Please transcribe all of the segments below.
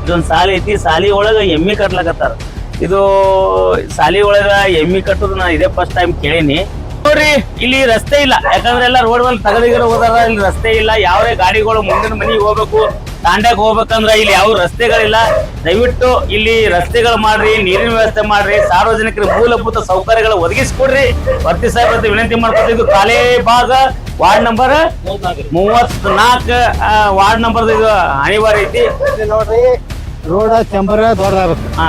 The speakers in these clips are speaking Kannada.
ಇದೊಂದು ಸಾಲಿ ಐತಿ, ಸಾಲಿ ಒಳಗ ಎಮ್ಮಿ ಕಟ್ಲಕತ್ತಾರ. ಇದು ಸಾಲಿ ಒಳಗ ಎಮ್ಮಿ ಕಟ್ಟೋದು ನಾ ಇದೇ ಫಸ್ಟ್ ಟೈಮ್ ಕೇಳೀನಿ. ನೋಡ್ರಿ ಇಲ್ಲಿ ರಸ್ತೆ ಇಲ್ಲ, ಯಾಕಂದ್ರೆ ಎಲ್ಲ ರೋಡ್ ಮೇಲೆ ತಗದಿಗಿರೋ ಹೋದಾರ. ಇಲ್ಲಿ ರಸ್ತೆ ಇಲ್ಲ, ಯಾವ್ದೇ ಗಾಡಿಗಳು ಮುಂದಿನ ಮನೆಗೆ ಹೋಗ್ಬೇಕು, ತಾಂಡ್ಯಾಕ್ ಹೋಗ್ಬೇಕಂದ್ರ ಇಲ್ಲಿ ಯಾವ ರಸ್ತೆಗಳಿಲ್ಲ. ದಯವಿಟ್ಟು ಇಲ್ಲಿ ರಸ್ತೆಗಳು ಮಾಡ್ರಿ, ನೀರಿನ ವ್ಯವಸ್ಥೆ ಮಾಡ್ರಿ, ಸಾರ್ವಜನಿಕರ ಮೂಲಭೂತ ಸೌಕರ್ಯಗಳು ಒದಗಿಸ್ಕೊಡ್ರಿ. ವರ್ತಿ ಸಾಹೇಬ್ರ ಹತ್ರ ವಿನಂತಿ ಮಾಡ್ಕೊತಿದ್ದು. ಕಾಲೇಬಾಗ ವಾರ್ಡ್ ನಂಬರ್ 34 ವಾರ್ಡ್ ನಂಬರ್ ಇದು ಅನಿವಾರ್ಯ ಐತಿ. ನೋಡ್ರಿ ರೋಡ್ ಚಂಬರ ದೊಡ್ಡದಾಗಬೇಕು. ಹಾ,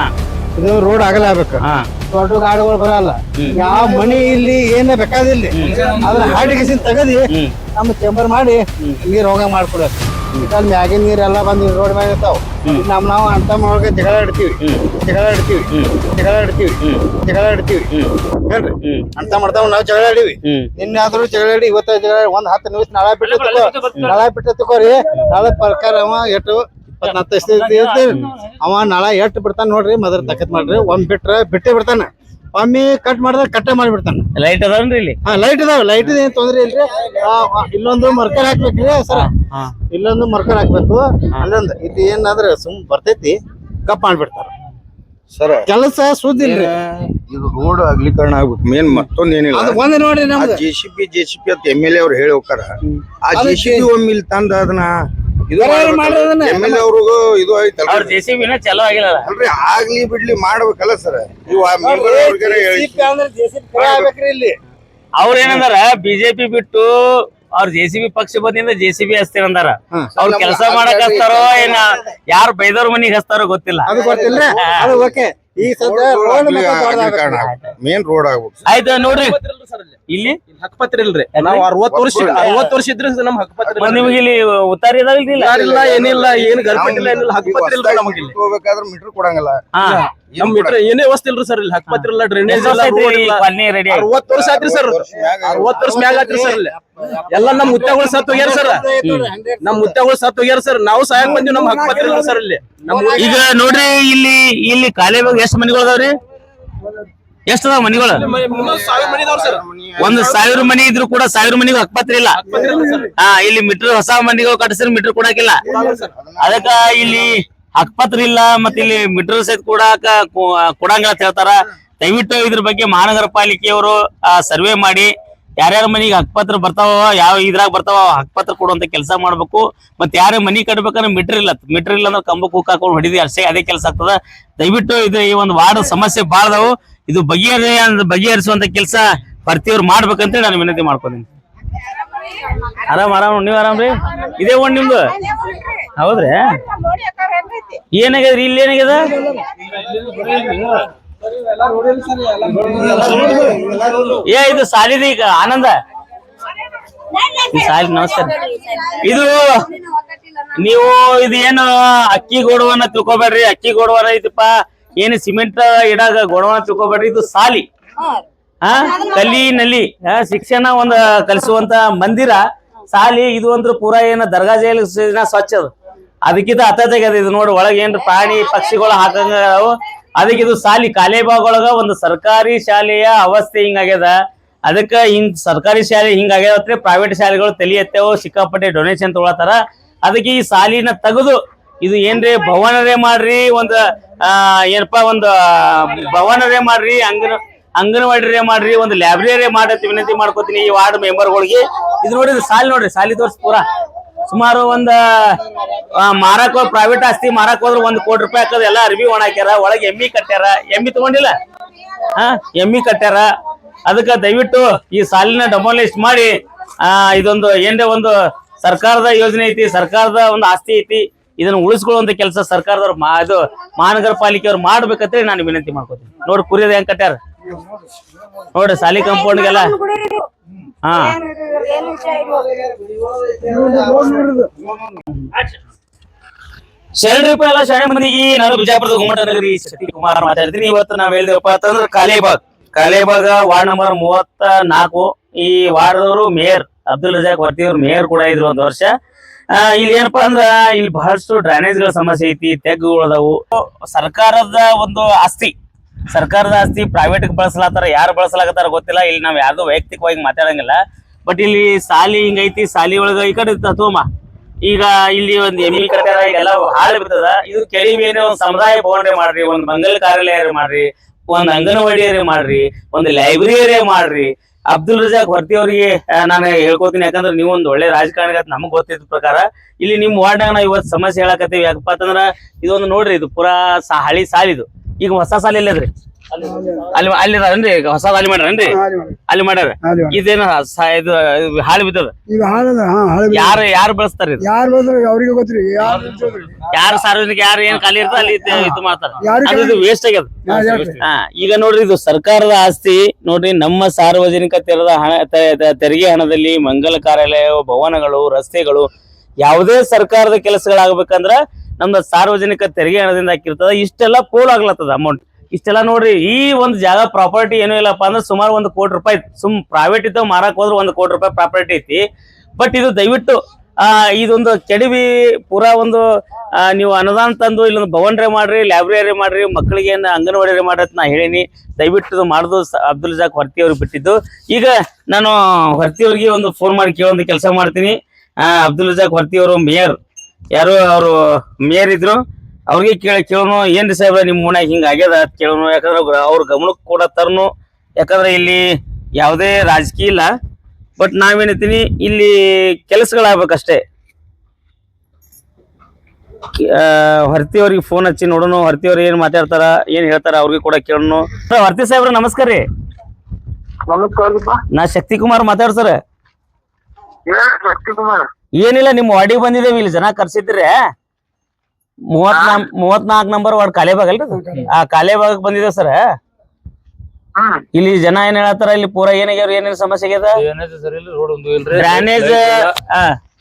ಇದು ರೋಡ್ ಆಗಲ ಆಗ್ಬೇಕು. ಹಾ, ದೊಡ್ಡ ಗಾಡಿಗಳು ಬರಲ್ಲ. ಯಾವ ಮನಿ ಇಲ್ಲಿ ಏನ ಬೇಕಾದಿಲ್ಲ, ಅದ್ರ ಹಾಡಿಗೆ ತೆಗದಿ ನಮ್ಮ ಚಂಬರ್ ಮಾಡಿ ನೀರ್ ಹೋಗ ಮಾಡ್ಕೊಡೋದು. ಇದ್ರಲ್ಲಿ ಮ್ಯಾಗಿನ ನೀರೆಲ್ಲ ಬಂದು ರೋಡ್ ಮ್ಯಾಗ ಇರ್ತಾವ. ನಾವು ಅಂತ ಒಳಗೆ ಜಗಳ ಆಡ್ತೀವಿ ಹೇಳ್ರಿ. ಅಂತ ಮಾಡ್ತಾವ ನಾವು ಜಗಳ ಆಡಿವಿ. ನಿನ್ನೆ ಆದ್ರೂ ಜಗಳ ಆಡಿ, ಇವತ್ತ ಜಗಳ ಆಡಿ. 10 ನಿಮಿಷ ನಾಳೆ ಬಿಟ್ಟು ತಗೋರಿ. ನಾಳೆ ಪ್ರಕಾರ ಅವ ಎಷ್ಟು 24 ಅವ ನಾಳೆ ಎಷ್ಟು ಬಿಡ್ತಾನ ನೋಡ್ರಿ. ಮೊದಲು ತಕತ್ ಮಾಡ್ರಿ. ಒಮ್ಮೆ ಬಿಟ್ಟೇ ಬಿಡ್ತಾನ. ಒಮ್ಮೆ ಕಟ್ ಮಾಡಿದ್ರೆ ಕಟ್ಟೆ ಮಾಡಿಬಿಡ್ತಾನ. ಲೈಟ್ ಅದಾವನ್ರಿ ಇಲ್ಲಿ? ಹಾ, ಲೈಟ್ ಇದಾವ. ಲೈಟ್ ಏನ್ ತೊಂದ್ರೆ ಇಲ್ರಿ. ಇಲ್ಲೊಂದು ಮರ್ಕರ್ ಹಾಕ್ಬೇಕ್ರಿ ಸರ್. ಇಲ್ಲೊಂದು ಮರ್ಕರ್ ಹಾಕ್ಬೇಕು. ಅಲ್ಲೊಂದು ಇದು ಏನಾದ್ರೆ ಸುಮ್ ಬರ್ತೈತಿ, ಕಪ್ ಮಾಡ್ಬಿಡ್ತಾರ ಸರ್. ಕೆಲಸ ಸುದ್ದಿ ಇಲ್ರಿ. ಇದು ರೋಡ್ ಅಗಲೀಕರಣ ಆಗ್ಬಿಟ್ಟು ಮೇನ್ ಮತ್ತೊಂದ್ ಏನಿಲ್ಲ. ಅದು ಒಂದ್ ನೋಡ್ರಿ ನಮ್ದು ಜೆಸಿಪಿ ಅಂತ MLA ಅವ್ರು ಹೇಳಿ ಹೋಗ್ತಾರ. ಆ ಜೆಸಿಪಿ ಒಮ್ಮೆ ಇಲ್ಲಿ ತಂದ ಅದನ್ನ ಇದು MLA ಅವ್ರಿಗೂ ಇದು ಐತಲ್ಲ. ಅವ್ರ JCB ಚಲೋ ಆಗಿಲ್ಲ ಅಲ್ರಿ, ಆಗ್ಲಿ ಬಿಡ್ಲಿ ಮಾಡ್ಬೇಕಲ್ಲ ಸರ್. ಇವು ಇಲ್ಲಿ ಅವ್ರ ಏನಂದಾರ, ಬಿಜೆಪಿ ಬಿಟ್ಟು ಅವ್ರ JCB ಪಕ್ಷ ಬಂದಿಂದ JCB ಹಚ್ತೇವೆ ಅಂದಾರ. ಅವ್ರ ಕೆಲಸ ಮಾಡಕ್ ಹಚ್ತಾರೋ ಏನ ಯಾರು ಬೈದವ್ರ ಮನಿಗ್ ಹಚ್ತಾರೋ ಗೊತ್ತಿಲ್ಲ. ಅದು ಗೊತ್ತಿಲ್ಲ. ಅದು ಓಕೆ. ಈ ಸದ್ಯ ರೋಡ್ ಮೇನ್ ರೋಡ್ ಆಗ್ಬೇಕು. ಆಯ್ತು ನೋಡ್ರಿ, ಇಲ್ಲಿ ಹಕ್ಕಪತ್ರ ಇಲ್ರಿ. ನಾವ್ 60 ವರ್ಷ ಇದ್ರೆ ನಮ್ ಹಕ್ಕಪತ್ರ. ನಿಮ್ಗೆ ಇಲ್ಲಿ ಉತ್ತಾರಿ ಇಲ್ಲ, ಏನಿಲ್ಲ, ಏನ್ ಗರ್ಪಟ್ಟಿಲ್ಲ, ಏನಿಲ್ಲ, ಹಕ್ಕಪತ್ರ ಇಲ್ರಿ ನಮಗೆ. ಇಲ್ಲಿ ಹೋಗ್ಬೇಕಾದ್ರೆ ಮೀಟರ್ ಕೊಡಂಗಿಲ್ಲ. ನಮ್ ಮೀಟರ್ ಏನೇ ವ್ಯವಸ್ಥೆ ಇಲ್ರಿ ಸರ್. ಇಲ್ಲಿ ಹಕ್ಕಪತ್ರ ಇಲ್ಲ, ಡ್ರೈನೇಜ್ ಇಲ್ಲ, ರೋಡ್ ಇಲ್ಲ. 60 ವರ್ಷ ಆತ್ರಿ ಸರ್. 60 ವರ್ಷ ಮ್ಯಾಗ ಆತ್ರಿ ಸರ್. ಇಲ್ಲಿ ಎಲ್ಲ ನಮ್ ಮುತ್ಯಗಳು ಸತ್ ಹೋಗ್ಯಾರ ಸರ್. ನಮ್ ಮುತ್ಯಗಳು ಸತ್ ಹೋಗ್ಯಾರ ಸರ್. ನಾವು ಸಹಾಯಕ್ ಬಂದಿವಿ. ನಮ್ ಹಕ್ಕಪತ್ರ ಇಲ್ಲ ಸರ್. ಇಲ್ಲಿ ಈಗ ನೋಡ್ರಿ, ಇಲ್ಲಿ ಕಾಲೇಬಾಗ ಎಷ್ಟು ಮನಿಗಳು ಅದಾವ್ರಿ? ಎಷ್ಟ ಅದಾವ ಮನಿಗಳು? 1000 ಮನಿ ಇದಾವ್ರಿ ಸರ್. 1000 ಮನಿ ಇದ್ರು ಕೂಡ 1000 ಮನಿಗೂ ಹಕ್ಕಪತ್ರ ಇಲ್ಲ. ಇಲ್ಲಿ ಮೀಟರ್ ಹೊಸ ಮನಿಗಳು ಕಟ್ಟಿಸಿದ್ರೆ ಮೀಟರ್ ಕೊಡಾಕಿಲ್ಲ. ಅದಕ್ಕ ಇಲ್ಲಿ ಹಕ್ಕಪತ್ರ ಇಲ್ಲ. ಮತ್ತೆ ಇಲ್ಲಿ ಮೀಟರ್ ಸಹಿತ ಕೊಡಂಗಿಲ್ಲ ಅಂತ ಹೇಳ್ತಾರ. ದಯವಿಟ್ಟು ಇದ್ರ ಬಗ್ಗೆ ಮಹಾನಗರ ಪಾಲಿಕೆಯವರು ಸರ್ವೆ ಮಾಡಿ ಯಾರ್ಯಾರ ಮನಿಗೆ ಹಕ್ಕಪತ್ರ ಬರ್ತಾವ, ಯಾವ ಇದ್ರಾಗ ಬರ್ತಾವ ಹಕ್ಕಪತ್ರ ಕೊಡುವಂತ ಕೆಲಸ ಮಾಡ್ಬೇಕು. ಮತ್ತೆ ಯಾರೇ ಮನಿ ಕಟ್ಬೇಕಂದ್ರೆ ಮೀಟರ್ ಇಲ್ಲ ಅಂದ್ರೆ ಕಂಬಕ್ಕೆ ಹುಕ್ ಹಾಕೊಂಡು ಹೊಡಿದಿ ಅದೇ ಕೆಲಸ ಆಗ್ತದ. ದಯವಿಟ್ಟು ಇದು ಈ ಒಂದು ವಾರ್ಡ್ ಸಮಸ್ಯೆ ಬಾಳದವು. ಇದು ಬಗೆಹರಿಸುವಂತ ಕೆಲಸ ಪ್ರತಿಯವ್ರು ಮಾಡ್ಬೇಕಂತ ನಾನು ವಿನಂತಿ ಮಾಡ್ಕೊತೀನಿ. ಆರಾಮ್ ನೀವ್ ಆರಾಮ್ರಿ? ಇದೇ ಒಂದ್ ನಿಮ್ದು? ಹೌದ್ರಿ? ಏನಾಗ್ಯದ್ರಿ? ಇಲ್ಲಿ ಏನಾಗ್ಯದ? ಇದು ಸಾಲಿದ ಈಗ ಆನಂದ ಸಾಲಿ. ನಮಸ್ಕಾರ. ಇದು ನೀವು ಇದು ಏನು ಅಕ್ಕಿ ಗೋಡವನ್ನ ತಿಳ್ಕೊಬೇಡ್ರಿ. ಅಕ್ಕಿ ಗೋಡವನ ಐತಿಪ್ಪ, ಏನು ಸಿಮೆಂಟ್ ಇಡಾಗ ಗೋಡವನ್ನ ತಿಳ್ಕೊಬೇಡ್ರಿ. ಇದು ಸಾಲಿ. ಕಲಿ ನಲ್ಲಿ ಶಿಕ್ಷಣ ಒಂದ್ ಕಲಿಸುವಂತ ಮಂದಿರ ಸಾಲಿ. ಇದು ಅಂದ್ರೆ ಪೂರಾ ಏನ ದರ್ಗಾ ಜೈಲ್ ಸ್ವಚ್ಛ ಅದು. ಅದಕ್ಕಿಂತ ಅತ್ಯಧಿಕ ಇದು ನೋಡಿ. ಒಳಗೆ ಏನ್ರ ಪ್ರಾಣಿ ಪಕ್ಷಿಗಳು ಹಾಕಂಗ ಅದಕ್ಕೆ ಇದು ಸಾಲಿ. ಕಾಲೇಬಾಗ್ ಒಳಗ ಒಂದು ಸರ್ಕಾರಿ ಶಾಲೆಯ ಅವಸ್ಥೆ ಹಿಂಗಾಗ್ಯದ. ಅದಕ್ಕ ಹಿಂಗ್ ಸರ್ಕಾರಿ ಶಾಲೆ ಹಿಂಗಾಗ್ಯದತ್ರಿ. ಪ್ರೈವೇಟ್ ಶಾಲೆಗಳು ತಲಿ ಎತ್ತೇವು, ಸಿಕ್ಕಾಪಟ್ಟೆ ಡೊನೇಷನ್ ತಗೊಳತಾರ. ಅದಕ್ಕೆ ಈ ಸಾಲಿನ ತೆಗೆದು ಇದು ಏನ್ರಿ ಭವನರೇ ಮಾಡ್ರಿ, ಒಂದು ಏನಪ್ಪಾ ಒಂದು ಭವನರೇ ಮಾಡ್ರಿ, ಅಂಗನವಾಡಿ ಮಾಡ್ರಿ, ಒಂದು ಲೈಬ್ರರಿ ಮಾಡತ್ತಿ ವಿನಂತಿ ಮಾಡ್ಕೋತೀನಿ ಈ ವಾರ್ಡ್ ಮೆಂಬರ್ಗಳಿಗೆ. ಇದು ನೋಡಿ ಸಾಲಿ ನೋಡ್ರಿ, ಸಾಲಿ ತೋರ್ಸ್ ಪೂರಾ ಸುಮಾರು ಒಂದ್ ಮಾರಕ್ ಪ್ರೈವೇಟ್ ಆಸ್ತಿ ಮಾರಕ್ ಹೋದ್ರ 1 ಕೋಟಿ ರೂಪಾಯಿ ಹಾಕದ. ಎಲ್ಲ ಅರ್ಬಿ ಒಣ ಹಾಕ್ಯಾರ, ಒಳಗೆ ಎಮ್ಮಿ ಕಟ್ಟ್ಯಾರ. ಎಮ್ಮಿ ತಗೊಂಡಿಲ್ಲ, ಎಮ್ಮಿ ಕಟ್ಟ್ಯಾರ. ಅದಕ್ಕ ದಯವಿಟ್ಟು ಈ ಸಾಲಿನ ಡೆಮಾಲಿಸ್ಟ್ ಮಾಡಿ ಇದೊಂದು ಏನ್ರೆ ಒಂದು ಸರ್ಕಾರದ ಯೋಜನೆ ಐತಿ, ಸರ್ಕಾರದ ಒಂದು ಆಸ್ತಿ ಐತಿ, ಇದನ್ನ ಉಳಿಸ್ಕೊಳ್ಳುವಂತ ಕೆಲಸ ಸರ್ಕಾರದವ್ರು ಇದು ಮಹಾನಗರ ಪಾಲಿಕೆಯವ್ರು ಮಾಡ್ಬೇಕಂತ ನಾನು ವಿನಂತಿ ಮಾಡ್ಕೋತೀನಿ. ನೋಡಿ ಕುರಿಯದ ಹೆಂಗ್ ಕಟ್ಟ್ಯಾರ ನೋಡ್ರಿ ಸಾಲಿ ಕಾಂಪೌಂಡ್ಗೆಲ್ಲ. ಶರಣಪ್ಪ ಎಲ್ಲ ಶರಣ ಮಂದಿಗೆ. ನಾನು ಬಿಜಾಪುರದ ಗುಮ್ಮಟನಗರಿ ಸತೀಶ್ ಕುಮಾರ್ ಮಾತಾಡ್ತೀನಿ. ಇವತ್ತು ನಾವ್ ಹೇಳಿದೆವಪ್ಪ ಅಂತಂದ್ರೆ ಕಾಲೇಬಾಗ್ ವಾರ್ಡ್ ನಂಬರ್ 34. ಈ ವಾರ್ಡ್ದವರು ಮೇಯರ್ ಅಬ್ದುಲ್ ರಜಾಕ್ ವರ್ತಿಯವ್ರು ಮೇಯರ್ ಕೂಡ ಇದ್ರು 1 ವರ್ಷ. ಇಲ್ಲಿ ಏನಪ್ಪಾ ಅಂದ್ರ ಇಲ್ಲಿ ಬಹಳಷ್ಟು ಡ್ರೈನೇಜ್ ಗಳ ಸಮಸ್ಯೆ ಐತಿ, ತೆಗ್ಗುಗಳು ಅದಾವು. ಸರ್ಕಾರದ ಒಂದು ಆಸ್ತಿ, ಸರ್ಕಾರದ ಆಸ್ತಿ ಪ್ರೈವೇಟ್ ಬಳಸಲಾತಾರ. ಯಾರು ಬಳಸಲಾಗತ್ತಾರ ಗೊತ್ತಿಲ್ಲ. ಇಲ್ಲಿ ನಾವ್ ಯಾರ್ದು ವೈಯಕ್ತಿಕವಾಗಿ ಮಾತಾಡಂಗಿಲ್ಲ. ಬಟ್ ಇಲ್ಲಿ ಸಾಲಿ ಹಿಂಗೈತಿ. ಸಾಲಿ ಒಳಗ ಈ ಕಡೆ ತೋಮ ಈಗ ಇಲ್ಲಿ ಒಂದ್ ಎಮ್ಮಿ ಕಟ್ಟಾರ ಎಲ್ಲ ಹಾಳು ಬಿರ್ತದ. ಇದು ಕೆಳವೇನೆ ಒಂದ್ ಸಮುದಾಯ ಭವನ ಮಾಡ್ರಿ, ಒಂದ್ ಮಂಗಲ ಕಾರ್ಯಾಲಯ ಮಾಡ್ರಿ, ಒಂದ್ ಅಂಗನವಾಡಿ ಮಾಡ್ರಿ, ಒಂದ್ ಲೈಬ್ರರಿ ಮಾಡ್ರಿ. ಅಬ್ದುಲ್ ರಜಾಕ್ ಹೊರ್ತಿ ಅವರಿಗೆ ನಾನು ಹೇಳ್ಕೊತೀನಿ, ಯಾಕಂದ್ರೆ ನೀವು ಒಂದ್ ಒಳ್ಳೆ ರಾಜಕಾರಣಿ ಅಂತ ನಮಗ್ ಗೊತ್ತಿದ್ದ ಪ್ರಕಾರ ಇಲ್ಲಿ ನಿಮ್ ವಾರ್ಡ್ನಾಗ ನಾವು ಇವತ್ತು ಸಮಸ್ಯೆ ಹೇಳಕತ್ತೀವಿ. ಯಾಕಪ್ಪ ಅಂತಂದ್ರ ಇದೊಂದು ನೋಡ್ರಿ, ಇದು ಪೂರಾ ಹಳಿ ಸಾಲಿದು. ಈಗ ಹೊಸ ಸಾಲ ಎಲ್ಲದ್ರಿ? ಅಲ್ಲಿ ಅನ್ರಿ, ಹೊಸ ಸಾಲಿ ಮಾಡ್ರಿ, ಅಲ್ಲಿ ಮಾಡ್ಯಾರ. ಇದೇನ ಇದು ಹಾಳು ಬಿದ್ದದ? ಯಾರು ಬಳಸ್ತಾರ? ಅವ್ರಿಗೆ ಗೊತ್ತ್ರಿ, ಯಾರು ಸಾರ್ವಜನಿಕ ಯಾರು ಏನ್ ಖಾಲಿ ಇರ್ತದ ಅಲ್ಲಿ ಇದು ಮಾಡ್ತಾರ. ಅದು ವೇಸ್ಟ್ ಆಗ್ಯದ. ಈಗ ನೋಡ್ರಿ, ಇದು ಸರ್ಕಾರದ ಆಸ್ತಿ ನೋಡ್ರಿ. ನಮ್ಮ ಸಾರ್ವಜನಿಕ ತೆರಿಗೆ ಹಣದಲ್ಲಿ ಮಂಗಲ ಕಾರ್ಯಾಲಯ, ಭವನಗಳು, ರಸ್ತೆಗಳು, ಯಾವುದೇ ಸರ್ಕಾರದ ಕೆಲಸಗಳಾಗಬೇಕಂದ್ರ ನಮ್ದ ಸಾರ್ವಜನಿಕ ತೆರಿಗೆ ಹಣದಿಂದ ಹಾಕಿರ್ತದ. ಇಷ್ಟೆಲ್ಲ ಪೋಲ್ ಆಗ್ಲತ್ತದ ಅಮೌಂಟ್. ಇಷ್ಟೆಲ್ಲ ನೋಡ್ರಿ, ಈ ಒಂದು ಜಾಗ ಪ್ರಾಪರ್ಟಿ ಏನೂ ಇಲ್ಲಪ್ಪ ಅಂದ್ರೆ ಸುಮಾರು 1 ಕೋಟಿ ರೂಪಾಯಿ. ಪ್ರೈವೇಟ್ ಇದ್ದಾವ ಮಾರಕ್ ಹೋದ್ರೆ 1 ಕೋಟಿ ರೂಪಾಯಿ ಪ್ರಾಪರ್ಟಿ ಐತಿ. ಬಟ್ ಇದು ದಯವಿಟ್ಟು ಇದೊಂದು ಕೆಡವಿ ಪೂರಾ ಒಂದು ನೀವು ಅನುದಾನ ತಂದು ಇಲ್ಲೊಂದು ಭವನ್ರೆ ಮಾಡ್ರಿ, ಲೈಬ್ರರಿ ಮಾಡ್ರಿ, ಮಕ್ಕಳಿಗೆ ಏನು ಅಂಗನವಾಡಿ ಮಾಡ್ರಿ ಅಂತ ನಾ ಹೇಳಿನಿ. ದಯವಿಟ್ಟು ಇದು ಮಾಡುದು ಅಬ್ದುಲ್ ರಜಾಕ್ ಹೊರ್ತಿ ಅವ್ರಿಗೆ ಬಿಟ್ಟಿದ್ದು. ಈಗ ನಾನು ಹೊರ್ತಿ ಅವ್ರಿಗೆ ಒಂದು ಫೋನ್ ಮಾಡಿ ಕೇಳೊಂದು ಕೆಲಸ ಮಾಡ್ತೀನಿ. ಅಬ್ದುಲ್ ರಜಾಕ್ ಹೊರ್ತಿ ಅವರು ಮೇಯರ್, ಯಾರು ಅವರು ಮೇಯರ್ ಇದ್ರು, ಅವ್ರಿಗೆ ಕೇಳೋನು ಏನ್ರಿ ಸಾಹೇಬ್ರ ನಿಮ್ ಓಣ್ಯಾಗ ಹಿಂಗ ಆಗ್ಯದ ಅಂತ ಕೇಳೋನು. ಯಾಕಂದ್ರೆ ಅವ್ರ ಗಮನಕ್ಕೆ ಕೂಡ ತರನು. ಯಾಕಂದ್ರೆ ಇಲ್ಲಿ ಯಾವುದೇ ರಾಜಕೀಯ ಇಲ್ಲ. ಬಟ್ ನಾವೇನೈತೀನಿ, ಇಲ್ಲಿ ಕೆಲಸಗಳಾಗ್ಬೇಕಷ್ಟೇ. ಹೊರ್ತಿ ಅವ್ರಿಗೆ ಫೋನ್ ಹಚ್ಚಿ ನೋಡೋನು, ಹೊರ್ತಿ ಅವ್ರು ಏನ್ ಮಾತಾಡ್ತಾರ, ಏನ್ ಹೇಳ್ತಾರ ಅವ್ರಿಗೆ ಕೂಡ ಕೇಳೋನು. ಹೊರ್ತಿ ಸಾಹೇಬ್ರ ನಮಸ್ಕಾರ ರೀ. ನಾ ಶಕ್ತಿ ಕುಮಾರ್ ಮಾತಾಡ್ತಾರ. ಏನಿಲ್ಲ, ನಿಮ್ ವಾರ್ಡಿಗೆ ಬಂದಿದ್ದೇವೆ, ಇಲ್ಲಿ ಜನ ಕರ್ಸಿದ್ರೆ 34 ನಂಬರ್ ವಾರ್ಡ್ ಕಾಲೇಬಾಗ್ ಅಲ್ರಿ, ಆ ಕಾಲೇಬಾಗ್ ಬಂದಿದೆ ಸರ್. ಇಲ್ಲಿ ಜನ ಏನ್ ಹೇಳತ್ತಾರ, ಇಲ್ಲಿ ಪೂರಾ ಏನಾಗ್ಯಾರ, ಏನೇನ್ ಸಮಸ್ಯೆ ಆಗ್ಯದ? ಡ್ರೈನೇಜ್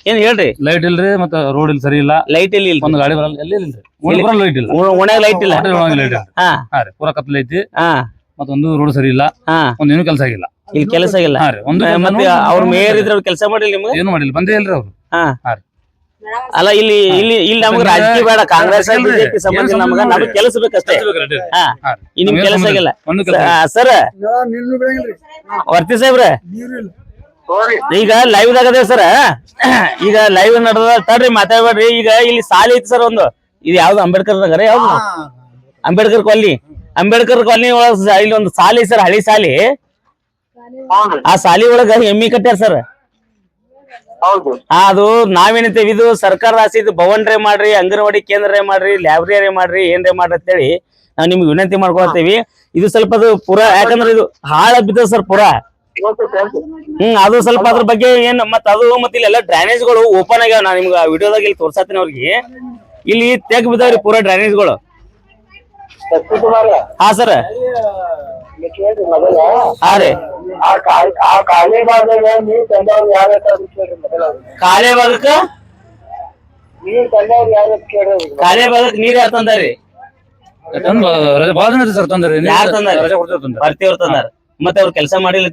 ಏನ್ ಹೇಳ್ರಿ? ಲೈಟ್ ಇಲ್ರಿ, ಮತ್ತೆ ರೋಡ್ ಇಲ್ಲಿ ಸರಿ ಇಲ್ಲ, ಲೈಟ್ ಇಲ್ಲಿ ಒಂದು ಗಾಡಿ ಬರಲ್ಲ, ಎಲ್ಲಿ ಇಲ್ರಿ, ಲೈಟ್ ಇಲ್ಲ, ಓಣ್ಯಾಗ ಲೈಟ್ ಇಲ್ಲ, ಪೂರಾ ಕತ್ಲ ಐತಿ, ಮತ್ತೊಂದು ರೋಡ್ ಸರಿ ಇಲ್ಲ, ಒಂದೇನು ಕೆಲಸ ಆಗಿಲ್ಲ, ಇಲ್ಲಿ ಕೆಲಸ ಆಗಿಲ್ಲ. ಮತ್ತೆ ಅವ್ರ ಮೇಯರ್ ಇದ್ರ ಕೆಲಸ ಮಾಡಿಲ್ಲ, ನಿಮ್ಗೆ ಏನು ಮಾಡಿಲ್ಲ, ಬಂದೇ ಇಲ್ರಿ ಅವ್ರು. ಅಲ್ಲ, ಇಲ್ಲಿ ಇಲ್ಲಿ ಇಲ್ಲಿ ನಮ್ಗೆ ರಾಜಕೀಯ ಬೇಡ, ಕಾಂಗ್ರೆಸ್ ಬಿಜೆಪಿ ಸಂಬಂಧ ಇಲ್ಲ. ನಮಗ್ ಕೆಲಸ ಬೇಕಷ್ಟೇ. ನಿಮ್ ಕೆಲಸ ಆಗಿಲ್ಲ ಸರ್. ವರ್ತಿ ಸಾಹೇಬ್ರ, ಈಗ ಲೈವ್ ದಾಗ ಸರ್, ಈಗ ಲೈವ್ ನಡೆದ ತಡ್ರಿ, ಮಾತಾಡ್ಬೇಡ್ರಿ. ಈಗ ಇಲ್ಲಿ ಸಾಲಿ ಐತಿ ಸರ್ ಒಂದು, ಇದು ಯಾವ್ದು ಅಂಬೇಡ್ಕರ್ ನಗರ, ಯಾವ್ದು ಅಂಬೇಡ್ಕರ್ ಕಾಲನಿ. ಅಂಬೇಡ್ಕರ್ ಕಾಲನಿ ಒಳಗ ಇಲ್ಲಿ ಒಂದು ಸಾಲಿ ಸರ್, ಹಳಿ ಸಾಲಿ. ಆ ಸಾಲಿ ಒಳಗ ಎಮ್ಮಿ ಕಟ್ಟ್ಯಾರ ಸರ್. ಅದು ನಾವೇನಂತೇವಿ, ಇದು ಸರ್ಕಾರದ ಆಸ್ತಿ, ಇದು ಭವನ್ರೆ ಮಾಡ್ರಿ, ಅಂಗನವಾಡಿ ಕೇಂದ್ರ ಮಾಡ್ರಿ, ಲೈಬ್ರರಿ ಮಾಡ್ರಿ, ಏನ್ರೇ ಮಾಡ್ರಿ ಅಂತೇಳಿ ನಾವ್ ನಿಮ್ಗೆ ವಿನಂತಿ ಮಾಡ್ಕೊಳ್ತೇವಿ. ಇದು ಸ್ವಲ್ಪ ಅದು ಪೂರಾ, ಯಾಕಂದ್ರೆ ಇದು ಹಾಳ ಬಿದ್ದ ಸರ್ ಪೂರಾ. ಅದು ಸ್ವಲ್ಪ ಅದ್ರ ಬಗ್ಗೆ ಏನ್ ಮತ್ ಅದು ಮತ್ತೆ ಇಲ್ಲೆಲ್ಲ ಡ್ರೈನೇಜ್ಗಳು ಓಪನ್ ಆಗ್ಯಾವ. ನಾ ನಿಮ್ಗೆ ವಿಡಿಯೋದಾಗ ಇಲ್ಲಿ ತೋರ್ಸಾತೀನಿ ಅವ್ರಿಗೆ. ಇಲ್ಲಿ ತೆಗ್ ಬಿದ್ದಾವ್ರಿ ಪೂರಾ ಡ್ರೈನೇಜ್ಗಳು. ಹಾ ಸರ್, ಹಾ ರೀ. ಕಾಲೇ ಭಾಗಕ್ಕ ನೀರ್ ಯಾರು ತಂದಾರಿ? ಸರ್ ತಂದ್ರಿ, ಯಾರು ತಂದಾರ? ಭರ್ತಿ ಅವ್ರು ತಂದಾರ. ಮತ್ತೆ ಅವ್ರು ಕೆಲಸ ಮಾಡಿಲ್ಲ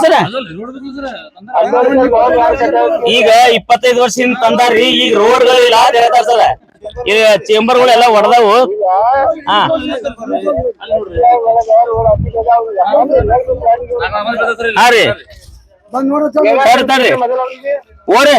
ಸರ. ಈಗ 25 ವರ್ಷದಿಂದ ತಂದಾರ್ರಿ. ಈಗ ರೋಡ್ಗಳಿಲ್ಲ ಅಂತ ಹೇಳ್ತಾರ ಸರ್. ಈಗ ಚೇಂಬರ್ಗಳೆಲ್ಲ ಹೊಡೆದವು. ಹಾ ರೀ, ತಡ್ರಿ ಓಡಿ.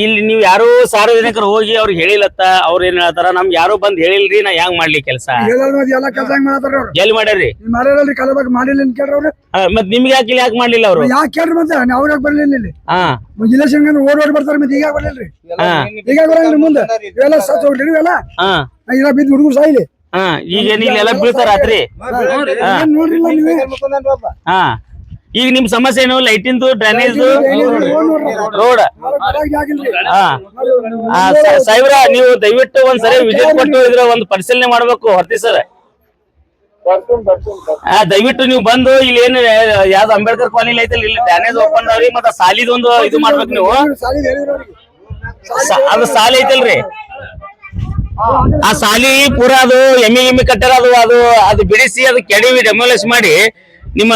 ಇಲ್ಲಿ ನೀವ್ ಯಾರು ಸಾರ್ವಜನಿಕರು ಹೋಗಿ ಅವ್ರಿಗೆ ಹೇಳಿಲ್ಲತ್ತ, ಅವ್ರ ಏನ್ ಹೇಳ್ತಾರ, ನಮ್ಗೆ ಯಾರು ಬಂದ್ ಹೇಳಿಲ್ರಿ, ನಾ ಹೆಂಗ್ ಮಾಡ್ಲಿ ಕೆಲಸ? ಎಲ್ಲಿ ಮಾಡ್ಯಾರ್ರಿ? ಮತ್ ನಿಮ್ಗೆ ಯಾಕೆ ಯಾಕೆ ಮಾಡ್ಲಿಲ್ಲ ಅವ್ರು? ಯಾಕೆ ಕೇಳ್ರಿ, ಮತ್ತೆ ಅವ್ರಾಗ ಬರ್ಲಿಲ್ಲ ಇಲ್ಲಿ. ಇಲೆಕ್ಷನ್ ಓಡ್ ಬರ್ತಾರ, ಮತ್ತೆ ಈಗ ಬರ್ಲಿಲ್ರಿ, ಈಗ ಬರಂಗ್ರಿ ಮುಂದೆ. ಇವೆಲ್ಲ ಸತ್ ಹೋಗ್ಲಿ, ಇವೆಲ್ಲ ಇಲ್ಲ ಬಿದ್ದು ಹುಡುಗರು ಸಾಯಿಲಿ. ಈಗ ಇಲ್ಲೆಲ್ಲ ಬೀಳ್ತಾರ ರಾತ್ರಿ. ಈಗ ನಿಮ್ ಸಮಸ್ಯೆ ಏನು? ಲೈಟಿಂದು, ಡ್ರೈನೇಜ್, ರೋಡ್. ಸಾಹೇಬ್ರ, ನೀವು ದಯವಿಟ್ಟು ಒಂದ್ಸರಿ ವಿಸಿಟ್ ಕೊಟ್ಟು ಇದ್ರ ಒಂದು ಪರಿಶೀಲನೆ ಮಾಡ್ಬೇಕು ಹೊರ್ತಿ ಸರ್. ದಯವಿಟ್ಟು ನೀವು ಬಂದು ಇಲ್ಲಿ ಏನು ಯಾವ್ದು ಅಂಬೇಡ್ಕರ್ ಕಾಲನಿ ಐತಲ್ಲ, ಇಲ್ಲಿ ಡ್ರೈನೇಜ್ ಓಪನ್ ಅವ್ರಿ, ಮತ್ತೆ ಸಾಲಿದೊಂದು ಇದು ಮಾಡ್ಬೇಕು ನೀವು. ಅದು ಸಾಲಿ ಐತಲ್ರಿ, ಆ ಸಾಲಿ ಪೂರಾ ಅದು ಎಮ್ಮಿ ಕಟ್ಟಾರ. ಅದು ಬಿಡಿಸಿ ಅದು ಕೆಡವಿ ಡೆಮೊಲಿಷ್ ಮಾಡಿ ನಿಮ್ಮ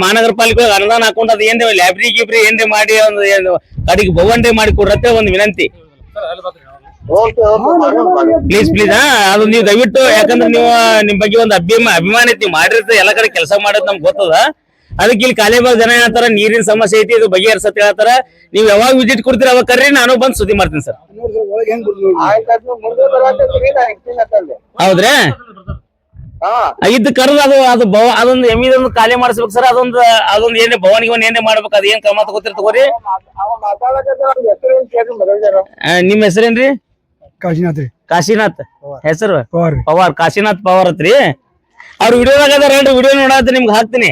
ಮಹಾನಗರ ಪಾಲಿಕೆ ಅನುದಾನ ಹಾಕೊಂಡು ಅದು ಏನ್ರಿ ಲೈಬ್ರರಿ ಗಿಬ್ರಿ ಏನ್ರಿ ಮಾಡಿ ಒಂದು ಕಡೆಗೆ ಭವನ್ರಿ ಮಾಡಿ ಕೊಡ್ರತ್ತೆ ಒಂದು ವಿನಂತಿ. ಪ್ಲೀಸ್ ಪ್ಲೀಸ್ ಅದು ನೀವು ದಯವಿಟ್ಟು, ಯಾಕಂದ್ರೆ ನೀವು ನಿಮ್ ಬಗ್ಗೆ ಒಂದು ಅಭಿಮಾನ ಐತಿ, ನೀವು ಮಾಡಿರ್ತೀರಿ ಎಲ್ಲ ಕಡೆ ಕೆಲಸ ಮಾಡೋದು ನಮ್ಗೆ ಗೊತ್ತದ. ಅದಕ್ಕೆ ಇಲ್ಲಿ ಕಾಲೇಬಾಗ್ ಜನ ಹೇಳ್ತಾರ ನೀರಿನ ಸಮಸ್ಯೆ ಐತಿ, ಇದು ಬಗೆಹರಿಸತ್ ಹೇಳ್ತಾರ. ನೀವ್ ಯಾವಾಗ ವಿಸಿಟ್ ಕೊಡ್ತೀರಿ ಅವಾಗ ಕರ್ರಿ, ನಾನು ಬಂದ್ ಸುದ್ದಿ ಮಾಡ್ತೀನಿ ಸರ್. ಹೌದ್ರಿ? ಇದ್ ಕರ್ದು ಅದು ಅದೊಂದು ಎಮ್ಮಿದೊಂದು ಖಾಲಿ ಮಾಡಿಸ್ಬೇಕು ಸರ್. ಅದೊಂದು ಏನೇ ಭವನಿಗೆ ಏನೇ ಮಾಡ್ಬೇಕು, ಅದ್ ಏನ್ ಕ್ರಮ ತಗೋತೀರಿ ತಗೋರಿ. ನಿಮ್ ಹೆಸರೇನ್ರಿ? ಕಾಶಿನಾಥ್ ರೀ. ಕಾಶಿನಾಥ್ ಹೆಸರು? ಪವಾರ್. ಪವಾರ್, ಕಾಶಿನಾಥ್ ಪವಾರ್ ಅತ್ರಿ. ಅವ್ರ ವಿಡಿಯೋದಾಗ ಅದಾರ, ವಿಡಿಯೋ ನೋಡತ್ತೀನಿ, ನಿಮ್ಗೆ ಹಾಕ್ತೀನಿ.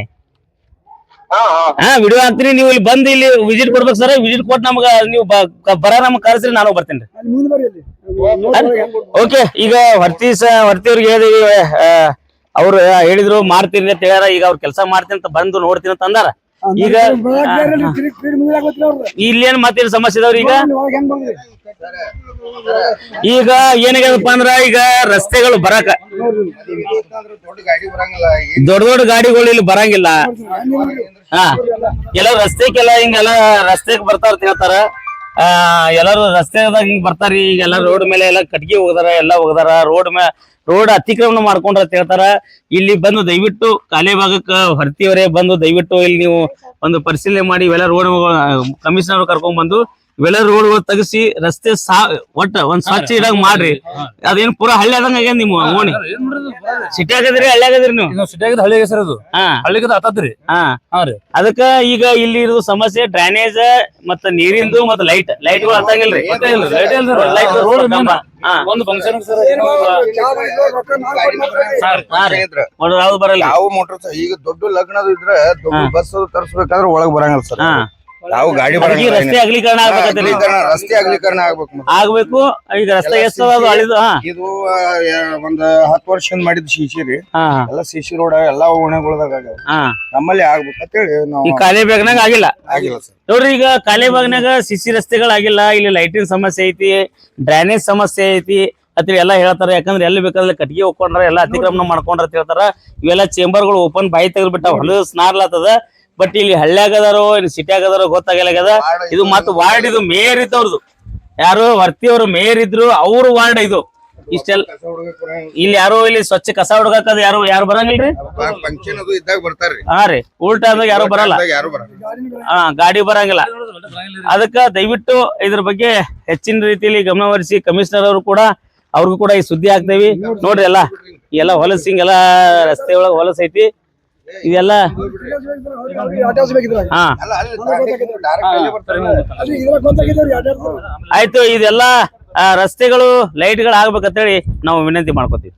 ವಿಡಿಯೋ ಹಾಕ್ತೀನಿ, ನೀವು ಇಲ್ಲಿ ಬಂದು ಇಲ್ಲಿ ವಿಸಿಟ್ ಕೊಡ್ಬೇಕು ಸರ್. ವಿಸಿಟ್ ಕೊಟ್ಟು ನಮ್ಗ ನೀವು ಬರ ನಮ್ಗೆ ಕರ್ಸ್ರಿ, ನಾನು ಬರ್ತೀನಿ. ಓಕೆ, ಈಗ ಹೊರ್ತಿಯವ್ರಿಗೆ ಹೇಳಿದೀವಿ, ಅವ್ರು ಹೇಳಿದ್ರು ಮಾಡ್ತೀನಿ ಅಂತ ಹೇಳ್ಯಾರ. ಈಗ ಅವ್ರ ಕೆಲಸ ಮಾಡ್ತೀನಿ ಅಂತ ಬಂದು ನೋಡ್ತೀನಿ ಅಂತ ಅಂದಾರ. ಈಗ ಇಲ್ಲೇನ್ ಮತ್ತೇನ್ ಸಮಸ್ಯೆ ಇದಾವ್ರಿ? ಈಗ ಏನಾಗ್ಯದಪ್ಪ ಅಂದ್ರ, ಈಗ ರಸ್ತೆಗಳು ಬರಾಕ ದೊಡ್ಡ ದೊಡ್ಡ ಗಾಡಿಗಳು ಇಲ್ಲಿ ಬರಂಗಿಲ್ಲ. ಎಲ್ಲಾರು ರಸ್ತೆಗೆಲ್ಲ ಹಿಂಗೆಲ್ಲ ರಸ್ತೆಗೆ ಬರ್ತಾರ ಅಂತ ಹೇಳ್ತಾರ. ಎಲ್ಲಾರು ರಸ್ತೆದಾಗ ಹಿಂಗ್ ಬರ್ತಾರಿ. ಈಗ ಎಲ್ಲಾ ರೋಡ್ ಮೇಲೆ ಎಲ್ಲ ಕಟ್ಗಿ ಹೋಗದಾರ, ಎಲ್ಲಾ ಹೋಗದಾರ. ರೋಡ್ ಅತಿಕ್ರಮಣ ಮಾಡ್ಕೊಂಡ್ರ ಅಂತ ಹೇಳ್ತಾರ. ಇಲ್ಲಿ ಬಂದು ದಯವಿಟ್ಟು ಕಾಲೇಬಾಗಕ್ಕ ಹೊರ್ತಿಯವರೇ ಬಂದು ದಯವಿಟ್ಟು ಇಲ್ಲಿ ನೀವು ಒಂದು ಪರಿಶೀಲನೆ ಮಾಡಿ, ಇವೆಲ್ಲ ರೋಡ್ ಕಮಿಷನರ್ ಕರ್ಕೊಂಡ್ ಬಂದು ಇವೆಲ್ಲ ರೋಡ್ಗಳು ತೆಗಿಸಿ ರಸ್ತೆ ಒಟ್ಟ ಒಂದ್ ಸ್ವಚ್ಛ ಇಡಂಗ್ ಮಾಡ್ರಿ. ಅದೇನ್ ಪೂರಾ ಹಳ್ಳಿ ಆದಂಗ ಆಗ್ಯಾದ ನಿಮ್ಮ ಓಣಿ. ಸಿಟಿ ಆಗದ್ರಿ, ಹಳ್ಳಿ ಆಗದ್ರಿ ನೀವು? ಸಿಟಿ ಆಗದ ಹಳ್ಳಿ ಸರ್, ಅದು ಹಳ್ಳಿಗದ ಆತದ್ರಿ. ಅದಕ್ಕ ಈಗ ಇಲ್ಲಿ ಇರೋದು ಸಮಸ್ಯೆ ಡ್ರೈನೇಜ್ ಮತ್ತ ನೀರಿಂದು ಮತ್ತ ಲೈಟ್ಗಳು ಹತ್ತಾಗಿಲ್ರಿ. ಒಂದು ಫಂಕ್ಷನ್ ಯಾವ್ದು ಬರಲ್ಲ. ಯಾವ ಮೋಟರ್ ಈಗ ದೊಡ್ಡ ಲಗ್ನದ ಇದ್ರೆ ದೊಡ್ಡ ಬಸ್ ತರಿಸ್ಬೇಕಾದ್ರೆ ಒಳಗ್ ಬರಂಗಲ್ಲ ಸರ್. ಯಾವ ಗಾಡಿ ರಸ್ತೆ ಅಗಲೀಕರಣ ರಸ್ತೆ ಅಗಲೀಕರಣ ಆಗ್ಬೇಕು. ಈಗ ರಸ್ತೆ ಎಷ್ಟದ ಅಳಿದು ಇದು ಒಂದ್ 10 ವರ್ಷದಿಂದ ಮಾಡಿದ್ ಶಿಶಿ ರೀ. ಎಲ್ಲ ಶಿಶಿ ರೋಡ್ ಎಲ್ಲಾ ಓಣೆಗಳದಾಗ ನಮ್ಮಲ್ಲಿ ಆಗ್ಬೇಕಂತ ಹೇಳಿ ನಾವು. ಈ ಕಾಲೇಬಾಗ್ನಾಗ ಆಗಿಲ್ಲ ಸರ್. ನೋಡ್ರಿ, ಈಗ ಕಾಲೇಬಾಗ್ನಾಗ ಸಿಸಿ ರಸ್ತೆಗಳಾಗಿಲ್ಲ. ಇಲ್ಲಿ ಲೈಟಿನ ಸಮಸ್ಯೆ ಐತಿ, ಡ್ರೈನೇಜ್ ಸಮಸ್ಯೆ ಐತಿ ಅಂತ ಎಲ್ಲಾ ಹೇಳ್ತಾರ. ಯಾಕಂದ್ರೆ ಎಲ್ಲಿ ಬೇಕಾದ್ರೆ ಕಟ್ಗೆ ಹೋಗ್ಕೊಂಡ್ರ ಎಲ್ಲ ಅತಿಕ್ರಮಣ ಮಾಡ್ಕೊಂಡ್ರ ಅಂತ ಹೇಳ್ತಾರ. ಇವೆಲ್ಲ ಚೇಂಬರ್ಗಳು ಓಪನ್ ಬಾಯಿ ತೆಗೆದ್ಬಿಟ್ಟ ಹೊಲಸ್ ಸ್ನಾರ್ಲಾತದ. ಬಟ್ ಇಲ್ಲಿ ಹಳ್ಳಿಯಾಗದಾರೋ ಸಿಟಿ ಆಗದಾರೋ ಗೊತ್ತಾಗಲಾಗ್ಯದ. ಇದು ಮತ್ ವಾರ್ಡ್, ಇದು ಮೇಯರ್ ಇದ್ದವ್ರದು, ಯಾರು ವರ್ತಿಯವರು ಮೇಯರ್ ಇದ್ರು, ಅವ್ರ ವಾರ್ಡ್ ಇದು. ಇಷ್ಟೆಲ್ಲ ಇಲ್ಲಿ ಯಾರು ಇಲ್ಲಿ ಸ್ವಚ್ಛ ಕಸ ಹುಡುಗಕ್ಕದ ಯಾರು ಬರಂಗಿಲ್ರಿ. ಫಂಕ್ಷನ್ ಅದು ಇದ್ದಾಗ ಬರ್ತಾರ್ರಿ. ರೀ, ಉಲ್ಟಾ ಆದಾಗ ಯಾರು ಬರಲ್ಲ. ಗಾಡಿ ಬರಂಗಿಲ್ಲ. ಅದಕ್ಕ ದಯವಿಟ್ಟು ಇದ್ರ ಬಗ್ಗೆ ಹೆಚ್ಚಿನ ರೀತಿಯಲ್ಲಿ ಗಮನ ಹರಿಸಿ ಕಮಿಷನರ್ ಅವರು ಕೂಡ ಅವ್ರಿಗೂ ಕೂಡ ಈ ಸುದ್ದಿ ಹಾಕ್ತೇವಿ. ನೋಡ್ರಿ ಎಲ್ಲ ಹೊಲಸ್ ಹಿಂಗೆಲ್ಲ ರಸ್ತೆ ಒಳಗ ಹೊಲಸ್ ಐತಿ. ಇದೆಲ್ಲ ಆಯ್ತು. ಇದೆಲ್ಲ ರಸ್ತೆಗಳು ಲೈಟ್ಗಳು ಆಗ್ಬೇಕಂತೇಳಿ ನಾವು ವಿನಂತಿ ಮಾಡ್ಕೋತೀವಿ.